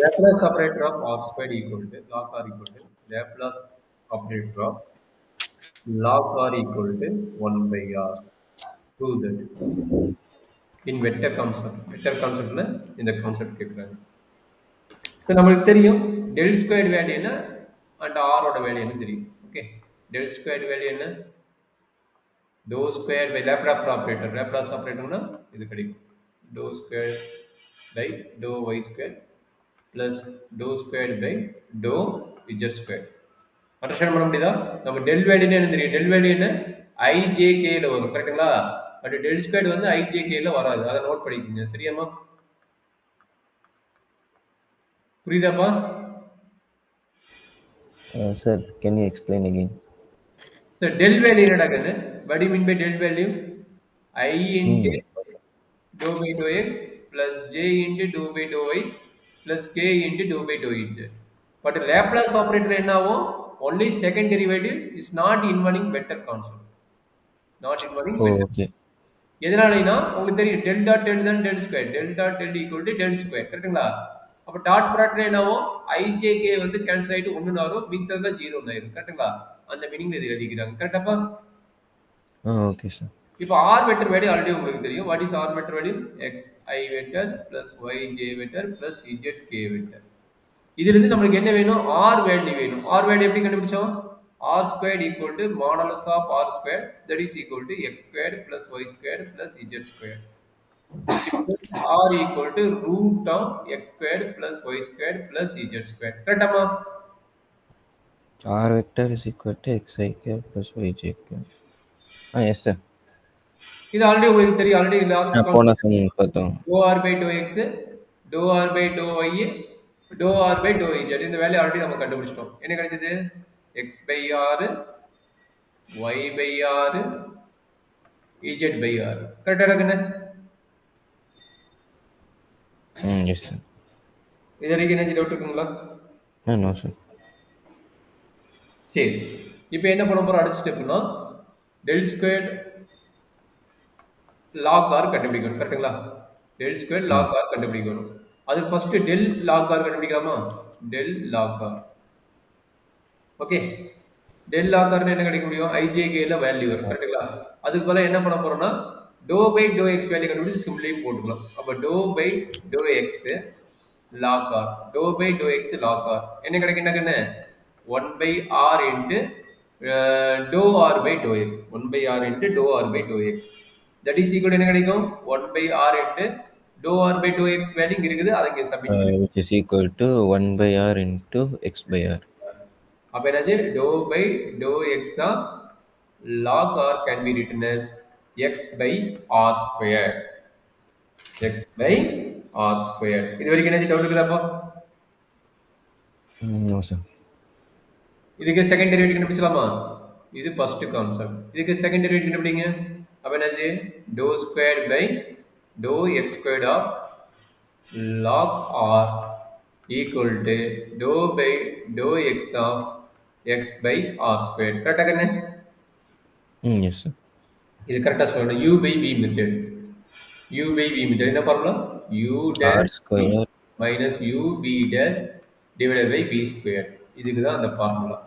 Laplace operator of r squared equal to log r equal to Laplace operator of log r equal to 1 by r. Prove that in vector concept. Vector conceptல இந்த concept கேட்குறாங்க. So நம்மளுக்கு தெரியும் del square value என்ன and ஆரோட value என்ன தெரியும். Okay, del square value என்ன? Doe square by Laplace operator. Laplace ஆப்ரேட்டர்னா இது கிடைக்கும். Doe square by doe Y square plus doe square by doe Z square. Understand பண்ண முடியுதா? நம்ம டெல் வேல்யூன்னு என்ன தெரியும்? டெல் வேல்யூ என்ன? ஐஜேகேல வரும், கரெக்டுங்களா? பட் டெல் ஸ்கொயர் வந்து ஐஜேகேல வராது. அதை நோட் பண்ணிக்கோங்க, சரியாமா? புரியுதாப்பா? Sir, can you explain again? So del value என்னடாகன்னு? What do you mean by del value? I into dou by dou x plus j into dou by dou y plus k into dou by dou z. But Laplace operator என்ன ஆகும்? Only second derivative is not involving vector concept. Not involving vector. Okay. எதனாலனா உங்களுக்கு தெரியும் del dot del தான் del square. Del dot del equal to del square. கரெக்ட்டுங்களா? அப்ப dot product என்னவோ ijk வந்து கேன்சல் ஆயிட்டு 1 ன்னு வரும், மிச்சது 0 ன்னு ஆயிடும். கரெக்ட்டுங்களா? அந்த மீனிங்ல இது எழுதிக்கிறாங்க. கரெக்டாப்பா? Okay, sir. இப்போ r வெக்டர் வேல்யூ ஆல்ரெடி உங்களுக்கு தெரியும். What is r vector value? xi vector plus yj vector plus zk vector. இதுல இருந்து நமக்கு என்ன வேணும்? r வேல்யூ வேணும். r வேல்யூ எப்படி கண்டுபிடிச்சோம்? r squared equal to modulus of r squared, that is equal to x squared plus y squared plus z squared. r equal to root of x squared plus y squared plus z squared. Correct amma? R vector is equal to xik plus yjk. Yes, sir. இது already உங்களுக்கு தெரியும். Already last போன some பார்த்தோம். dou r by dou x, dou r by dou y, dou r by dou z. இந்த value already நம்ம கண்டுபிடிச்சிட்டோம். என்ன கிடைச்சது? x by r, y by r, z by r. கரெக்ட்டா இருக்குன்னு? Yes, sir. இது வரைக்கும் என்ன டவுட் இருக்குங்களா? No, sir. சரி, இப்போ என்ன பண்ண போறோம்? அடுத்த ஸ்டெப்னா del squared log r கண்டுபிடிக்கணும். கரெக்ட்டுங்களா? del squared log r கண்டுபிடிக்கணும். அதுக்கு first del log r கண்டுபிடிக்கலாமா? del log r. Okay, del log r என்ன கிடைக்க முடியும்? ijk ல வேல்யூ வரும். கரெக்ட்டுங்களா? அதுக்கு பதிலா என்ன பண்ண போறோம்னா dou by dou x value கண்டுபிடிச்சு சிம்பிளி போட்டுக்கலாம். அப்ப dou by dou x log r, dou by dou x log r என்ன கிடைக்கும்னா 1 by r into dou r by dou x. 1 by r into dou r by dou x. That is equal to என்ன கிடைக்கும்? 1 by r into dou r by dou x value இங்க இருக்குது, அதை இங்க substitute பண்ணுங்க. Which is equal to 1 by r into x by r. அப்ப என்னாச்சு? dou by dou x of log r can be written as x by r square. x by r square. இது வரைக்கும் என்ன டவுட் இருக்குதாப்பா? No, sir. இதுக்கு second derivative கண்டுபிடிச்சலாமா? இது first concept. இதுக்கு second derivative கண்டுபிடிங்க. அப்ப என்னாச்சு? dou squared by dou x squared of log r equal to dou by dou x of x by r squared. கரெக்டா கண்ணே? Yes, sir. இது கரெக்டா சொல்லணும். u by v method. u by v method என்ன பண்ணலாம்? u dash R square minus u v dash divided by v square. இதுக்கு தான் அந்த ஃபார்முலா.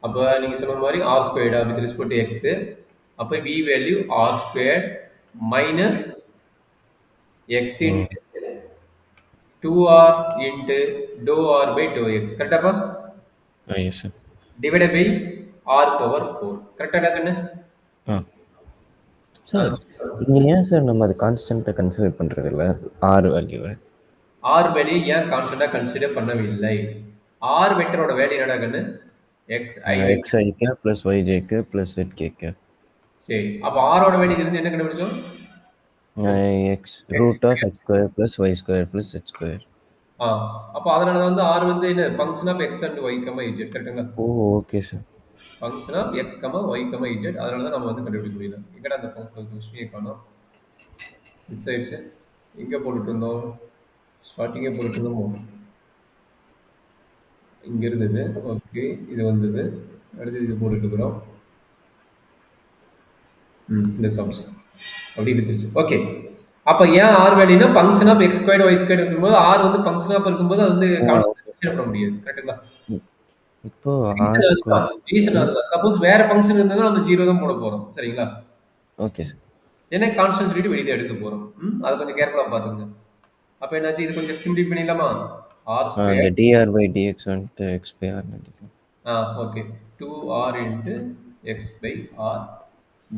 அப்ப நீங்க சொன்ன மாதிரி r squared with respect to x, அப்ப v value r squared minus x into 2r into dou r by dou x. கரெக்டாப்பா? Yes, sir. divided by r power 4. கரெக்டா கண்ணு? சார் இங்க ஏன் சார் நம்ம அது கான்ஸ்டன்ட்டா கன்சிடர் பண்றது இல்ல? r வேல்யூவை r வேல்யூ ஏன் கான்ஸ்டன்ட்டா கன்சிடர் பண்ணவில்லை? r வெக்டரோட வேல்யூ என்னடா கண்ணு? xik plus yjk plus zkk. சரி, அப்ப r ஓட வேல்யூ இருந்து என்ன கண்டுபிடிச்சோம்? x root of x square plus y square plus z square. அப்ப அதனால வந்து r வந்து என்ன function of x and y, z. கரெக்ட்டுங்களா? Okay sir. Function of x, y, z. அதனால தான் நம்ம வந்து கண்டுபிடிக்க முடியல. எங்கடா அந்த கொஸ்டினை காணோம்? மிஸ் ஆயிடுச்சு. எங்க போட்டுட்டு இருந்தோம்? ஸ்டார்டிங்கே போட்டுட்டு இருந்தோம். இங்க இருந்தது. ஓகே, இது வந்தது. அடுத்து இது போட்டுட்டு இருக்கிறோம். இந்த சம்ஸ் அப்படி இருந்துச்சு. ஓகே, அப்ப ஏன் ஆர் வேல்யூனா function of X square Y square இருக்கும்போது ஆர் வந்து ஃபங்க்ஷன் ஆஃப் இருக்கும்போது அது வந்து ஓகே. கான்ஸ்டன்ட் பண்ண முடியாது. கரெக்ட்டுங்களா? இப்போ ஆர் ரீசன் ஸ்கொயர் அதுதான். ரீசன் அதுதான். சப்போஸ் வேற ஃபங்க்ஷன் இருந்ததுன்னா நம்ம 0 தான் போட போறோம். சரிங்களா? Okay sir. ஏன்னா கான்ஸ்டன்ட் சொல்லிட்டு வெளியே தான் எடுக்க போறோம். அத கொஞ்சம் கேர்ஃபுல்லா பாத்துக்கங்க. அப்ப என்னாச்சு? இது கொஞ்சம் சிம்பிளிஃபை பண்ணிடலாமா? ஆர் இந்த ஸ்கொயர் டிஆர் பை டிஎக்ஸ் வந்துட்டு எக்ஸ் பை ஆர் நினைக்கிறேன். Okay. 2r into x by r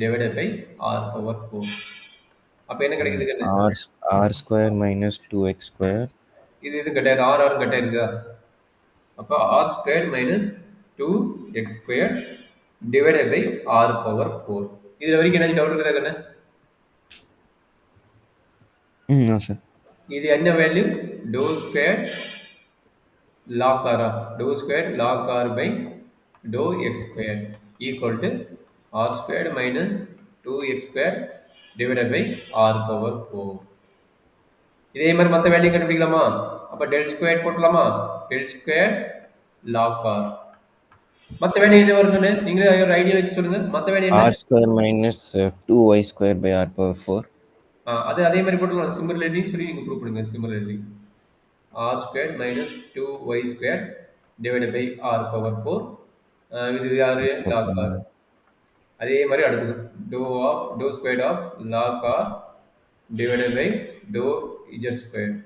divided by r power 4. அப்ப என்ன கிடைக்குது கண்ணு? R square minus 2x square. இது கட்டாயிருக்கு. r கட்டாயிருக்கா? அப்ப r squared minus 2x squared divided by r power 4. இதுல வரைக்கும் என்ன டவுட் இருக்குதா கண்ணு? No sir. இது என்ன value? Dou square log r dou squared log r by dou x squared equal to r squared minus 2x squared divided by r power 4. இதே மாதிரி மற்ற வேல்யூ கண்டுபிடிக்கலாமா? அப்ப டெல் ஸ்கொயர் போட்டலாமா? Del square log r. மற்ற value என்ன வருதுன்னு நீங்களே ஒரு ஐடியா வச்சு சொல்லுங்க. மற்ற வேல்யூ என்ன? R square minus 2y square by r power 4. அதே மாதிரி போட்டுக்கலாம். சிமிலர்லி சொல்லி நீங்க ப்ரூவ் பண்ணுங்க. சிமிலர்லி r squared minus 2y squared divided by r power 4. இது யாரு? log r. அதே மாதிரி அடுத்தது dou squared of log r divided by dou z squared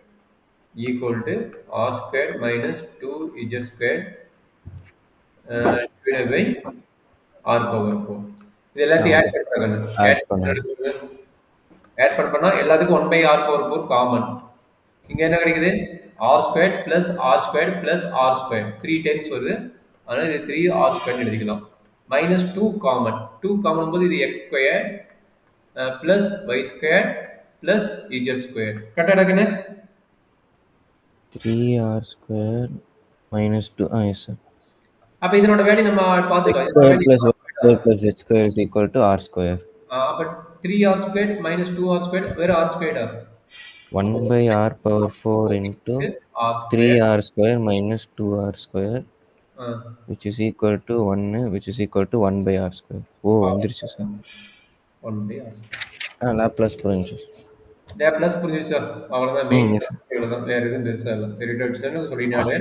equal to r squared minus 2z squared divided by r power 4. இது எல்லாத்தையும் add பண்ணுறாங்க. Add பண்ணா எல்லாத்துக்கும் 1 by r power 4 காமன். இங்க என்ன கிடைக்குது? r squared plus r squared plus r squared 3 times வருது. அதனால இது 3r squared எழுதிக்கலாம். minus 2 common. 2 காமன் போது இது x squared plus y squared plus z squared. கரெக்டா இருக்குன்னு? 3r square minus 2. Yes sir. அப்ப இதனோட வேல்யூ நம்ம பாத்துக்கலாம். x square plus y square plus z square is equal to r square. அப்ப 3r squared minus 2r squared வேற r squared 1 by r power 4 into r squared 3r square minus 2r square which is equal to 1 by r square. ஓ வந்துருச்சு sir. 1 by r squared. Laplace புரிஞ்சுச்சு. Laplace புரிஞ்சுச்சு sir. அவ்வளவுதான் main. இவ்வளவுதான். வேற எதுவும் பெருசா இல்லை. ரிட்டர்ன் சொல்லினாலே